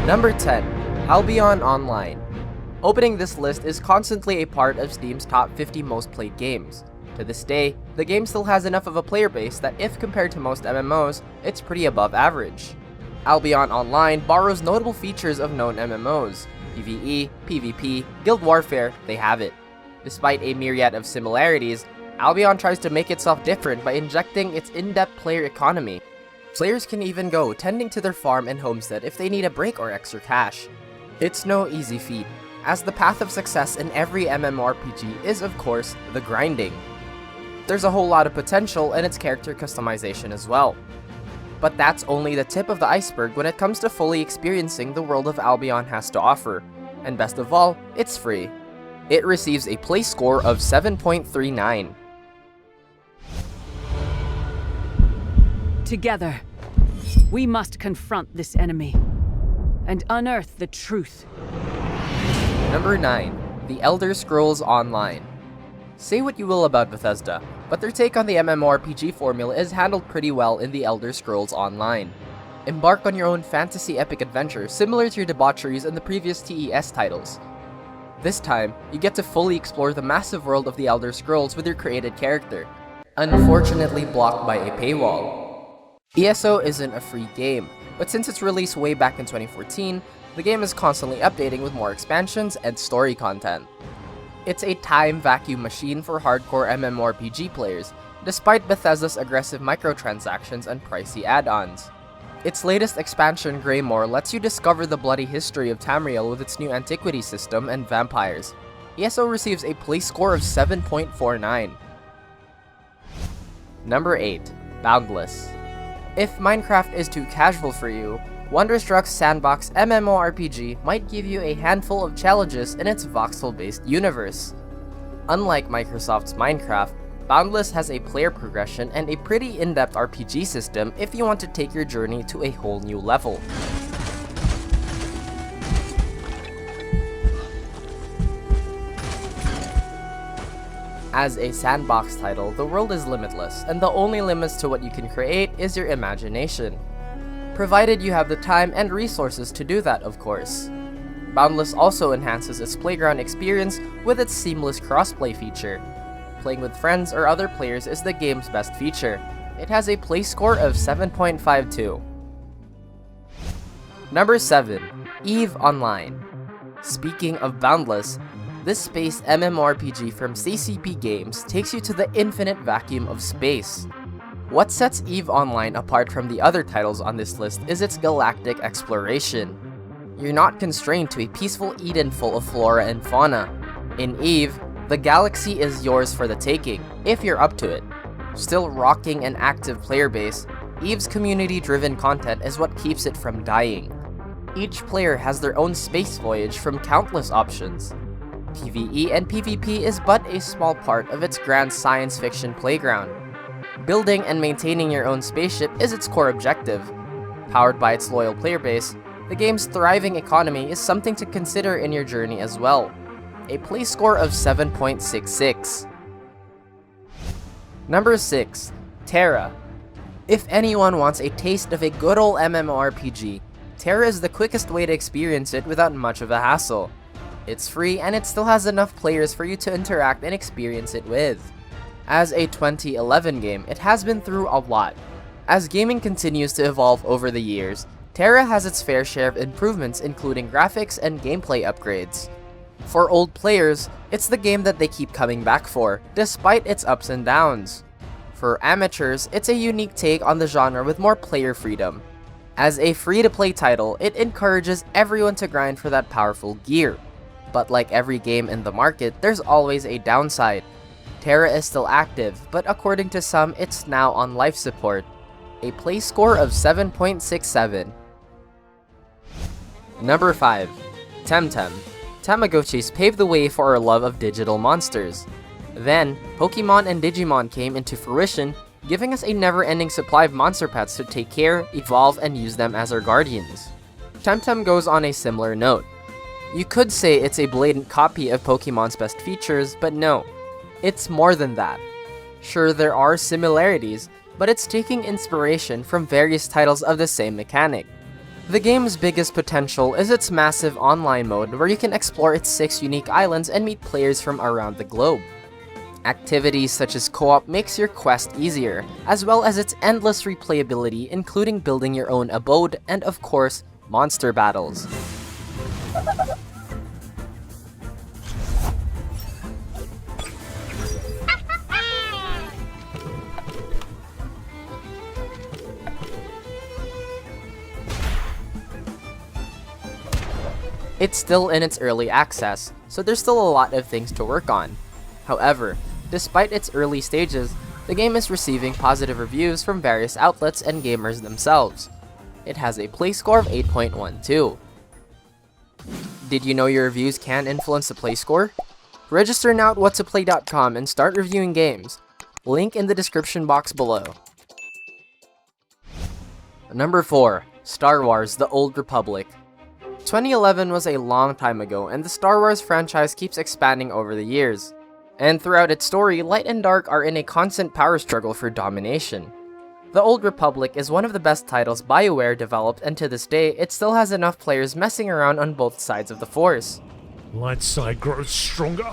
Number 10. Albion Online. Opening this list is constantly a part of Steam's top 50 most played games. To this day, the game still has enough of a player base that if compared to most MMOs, it's pretty above average. Albion Online borrows notable features of known MMOs. PvE, PvP, Guild Warfare, they have it. Despite a myriad of similarities, Albion tries to make itself different by injecting its in-depth player economy. Players can even go tending to their farm and homestead if they need a break or extra cash. It's no easy feat, as the path of success in every MMORPG is of course the grinding. There's a whole lot of potential in its character customization as well. But that's only the tip of the iceberg when it comes to fully experiencing the world of Albion has to offer, and best of all, it's free. It receives a play score of 7.39. Together, we must confront this enemy and unearth the truth. Number 9. The Elder Scrolls Online. Say what you will about Bethesda, but their take on the MMORPG formula is handled pretty well in The Elder Scrolls Online. Embark on your own fantasy epic adventure similar to your debaucheries in the previous TES titles. This time, you get to fully explore the massive world of The Elder Scrolls with your created character, unfortunately blocked by a paywall. ESO isn't a free game, but since its release way back in 2014, the game is constantly updating with more expansions and story content. It's a time vacuum machine for hardcore MMORPG players, despite Bethesda's aggressive microtransactions and pricey add-ons. Its latest expansion, Greymoor, lets you discover the bloody history of Tamriel with its new antiquity system and vampires. ESO receives a play score of 7.49. Number 8. Boundless. If Minecraft is too casual for you, Wonderstruck's sandbox MMORPG might give you a handful of challenges in its voxel-based universe. Unlike Microsoft's Minecraft, Boundless has a player progression and a pretty in-depth RPG system if you want to take your journey to a whole new level. As a sandbox title, the world is limitless, and the only limits to what you can create is your imagination. Provided you have the time and resources to do that, of course. Boundless also enhances its playground experience with its seamless crossplay feature. Playing with friends or other players is the game's best feature. It has a play score of 7.52. Number 7. EVE Online. Speaking of Boundless, this space MMORPG from CCP Games takes you to the infinite vacuum of space. What sets EVE Online apart from the other titles on this list is its galactic exploration. You're not constrained to a peaceful Eden full of flora and fauna. In EVE, the galaxy is yours for the taking, if you're up to it. Still rocking an active player base, EVE's community-driven content is what keeps it from dying. Each player has their own space voyage from countless options. PvE and PvP is but a small part of its grand science fiction playground. Building and maintaining your own spaceship is its core objective. Powered by its loyal player base, the game's thriving economy is something to consider in your journey as well. A play score of 7.66. Number 6. Terra. If anyone wants a taste of a good old MMORPG, Terra is the quickest way to experience it without much of a hassle. It's free and it still has enough players for you to interact and experience it with. As a 2011 game, it has been through a lot. As gaming continues to evolve over the years, Terra has its fair share of improvements including graphics and gameplay upgrades. For old players, it's the game that they keep coming back for, despite its ups and downs. For amateurs, it's a unique take on the genre with more player freedom. As a free-to-play title, it encourages everyone to grind for that powerful gear. But like every game in the market, there's always a downside. Terra is still active, but according to some, it's now on life support. A play score of 7.67. Number 5. Temtem. Tamagotchis paved the way for our love of digital monsters. Then, Pokemon and Digimon came into fruition, giving us a never-ending supply of monster pets to take care, evolve, and use them as our guardians. Temtem goes on a similar note. You could say it's a blatant copy of Pokemon's best features, but no. It's more than that. Sure, there are similarities, but it's taking inspiration from various titles of the same mechanic. The game's biggest potential is its massive online mode where you can explore its 6 unique islands and meet players from around the globe. Activities such as co-op makes your quest easier, as well as its endless replayability including building your own abode and of course, monster battles. It's still in its early access, so there's still a lot of things to work on. However, despite its early stages, the game is receiving positive reviews from various outlets and gamers themselves. It has a play score of 8.12. Did you know your reviews can influence the play score? Register now at whattoplay.com and start reviewing games. Link in the description box below. Number 4. Star Wars: The Old Republic. 2011 was a long time ago, and the Star Wars franchise keeps expanding over the years. And throughout its story, light and dark are in a constant power struggle for domination. The Old Republic is one of the best titles BioWare developed, and to this day, it still has enough players messing around on both sides of the Force. Light side grows stronger.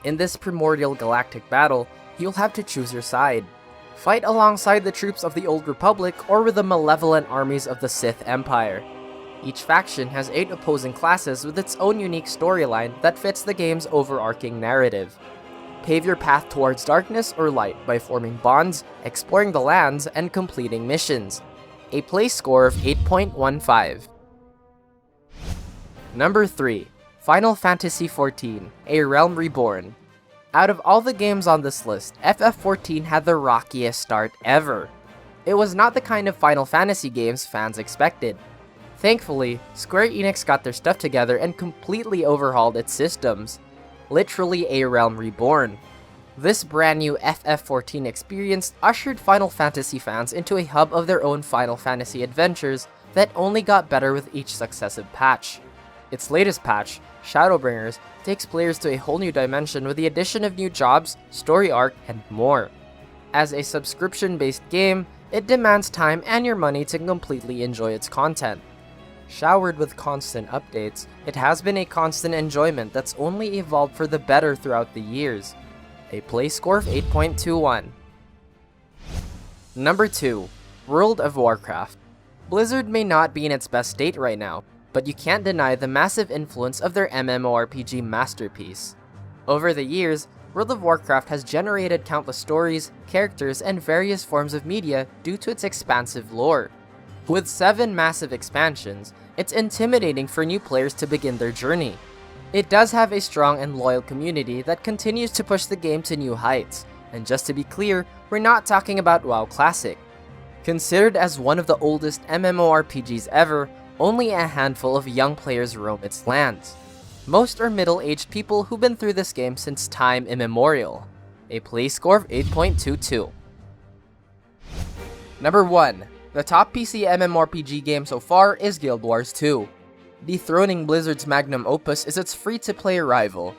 In this primordial galactic battle, you'll have to choose your side. Fight alongside the troops of the Old Republic or with the malevolent armies of the Sith Empire. Each faction has 8 opposing classes with its own unique storyline that fits the game's overarching narrative. Pave your path towards darkness or light by forming bonds, exploring the lands, and completing missions. A play score of 8.15. Number 3. Final Fantasy XIV: A Realm Reborn. Out of all the games on this list, FF14 had the rockiest start ever. It was not the kind of Final Fantasy games fans expected. Thankfully, Square Enix got their stuff together and completely overhauled its systems. Literally a realm reborn. This brand new FF14 experience ushered Final Fantasy fans into a hub of their own Final Fantasy adventures that only got better with each successive patch. Its latest patch, Shadowbringers, takes players to a whole new dimension with the addition of new jobs, story arc, and more. As a subscription-based game, it demands time and your money to completely enjoy its content. Showered with constant updates, it has been a constant enjoyment that's only evolved for the better throughout the years. A play score of 8.21. Number 2. World of Warcraft. Blizzard may not be in its best state right now, but you can't deny the massive influence of their MMORPG masterpiece. Over the years, World of Warcraft has generated countless stories, characters, and various forms of media due to its expansive lore. With 7 massive expansions, it's intimidating for new players to begin their journey. It does have a strong and loyal community that continues to push the game to new heights, and just to be clear, we're not talking about WoW Classic. Considered as one of the oldest MMORPGs ever, only a handful of young players roam its lands. Most are middle-aged people who've been through this game since time immemorial. A play score of 8.22. Number 1. The top PC MMORPG game so far is Guild Wars 2. Dethroning Blizzard's magnum opus is its free-to-play rival.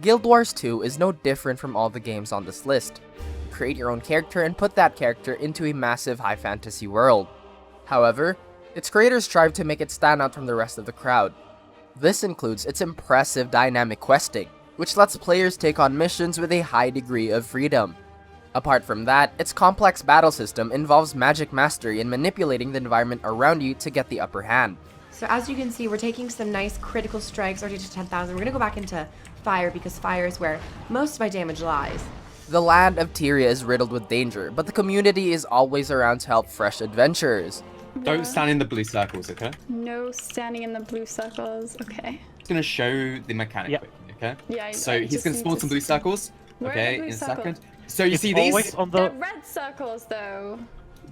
Guild Wars 2 is no different from all the games on this list. Create your own character and put that character into a massive high fantasy world. However, its creators strive to make it stand out from the rest of the crowd. This includes its impressive dynamic questing, which lets players take on missions with a high degree of freedom. Apart from that, its complex battle system involves magic mastery and manipulating the environment around you to get the upper hand. So as you can see, we're taking some nice critical strikes already to 10,000. We're going to go back into fire because fire is where most of my damage lies. The land of Tyria is riddled with danger, but the community is always around to help fresh adventurers. Don't stand in the blue circles, okay? No standing in the blue circles, okay. Just gonna show the mechanic quickly, okay? Yeah, so he's gonna spawn some blue circles, okay, in a second. So you It's see always these? on They're the red circles, though.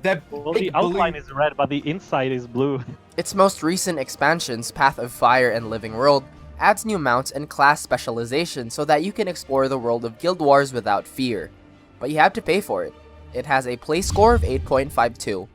They're well, big the outline blue. is red, but the inside is blue. Its most recent expansions, Path of Fire and Living World, adds new mounts and class specialization so that you can explore the world of Guild Wars without fear. But you have to pay for it. It has a play score of 8.52.